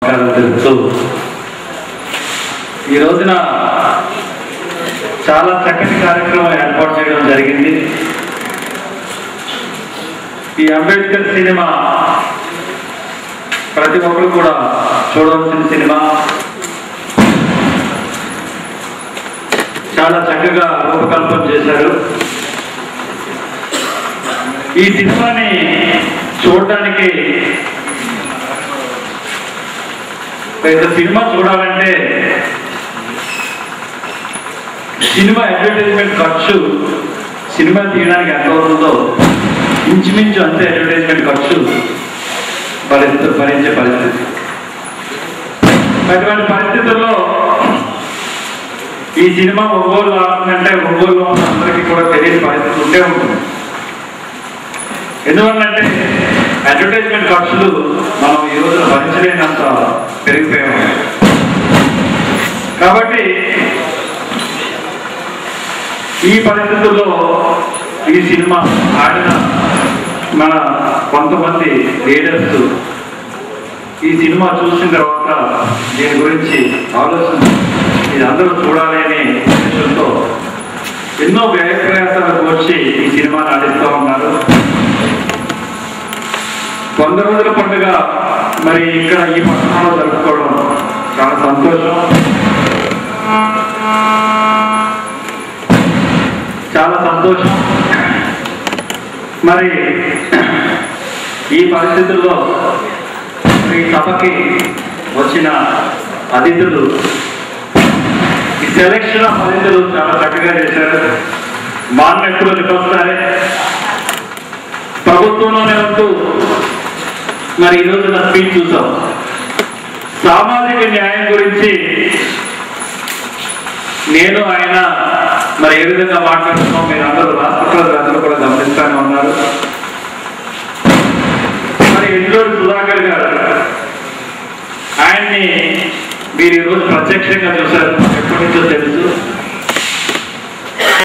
తెలుపుతూ ఈ రోజున చాలా చక్కటి కార్యక్రమం ఏర్పాటు చేయడం జరిగింది. ఈ అంబేద్కర్ సినిమా ప్రతి ఒక్కరు కూడా చూడవలసిన సినిమా. చాలా చక్కగా రూపకల్పన చేశారు. ఈ సినిమాని చూడడానికి సినిమా చూడాలంటే సినిమా అడ్వర్టైజ్మెంట్ ఖర్చు సినిమా తీయడానికి ఎంత అవుతుందో ఇంచుమించు అంతే అడ్వర్టైజ్మెంట్ ఖర్చు భరించే పరిస్థితి. అటువంటి పరిస్థితుల్లో ఈ సినిమా ఒంగోలు ఆడుతుందంటే ఒంగోలులో ఉన్న అందరికీ కూడా తెలియని పరిస్థితి ఉంటే ఉంటుంది. ఎందువల్లంటే అడ్వర్టైజ్మెంట్ ఖర్చులు మనం ఈ రోజున భరించలేనంత పెరిగిపోయాము. కాబట్టి ఈ పరిస్థితుల్లో ఈ సినిమా ఆడిన మన కొంతమంది లీడర్స్ ఈ సినిమా చూసిన తర్వాత దీని గురించి ఆలోచన ఇది అందరూ చూడాలి అనే ఉద్దేశంతో ఎన్నో వ్యయప్రయాసాలకు వచ్చి ఈ సినిమాని ఆడిస్తూ ఉన్నారు. 100 రోజుల పండుగ మరి ఇక్కడ ఈ పట్టణంలో జరుపుకోవడం చాలా సంతోషం, చాలా సంతోషం. మరి ఈ పరిస్థితుల్లో ఈ సభకి వచ్చిన అతిథులు ఈ సెలక్షన్ ఆఫ్ అతిథులు చాలా చక్కగా చేశారు. మాన్నెప్పుడు నిలుస్తారే ప్రభుత్వంలోనే ఉంటూ మరి ఈరోజు నా స్పీచ్ చూసాం. సామాజిక న్యాయం గురించి నేను ఆయన మరి ఏ విధంగా మాట్లాడుతున్నాం మీరు అందరూ రాష్ట్ర ప్రజలందరూ కూడా గమనిస్తూనే ఉన్నారు. మరి ఎన్నోడు సుధాకర్ గారు ఆయన్ని మీరు ఈరోజు ప్రత్యక్షంగా చూశారు, ఎప్పటి నుంచో తెలుసు.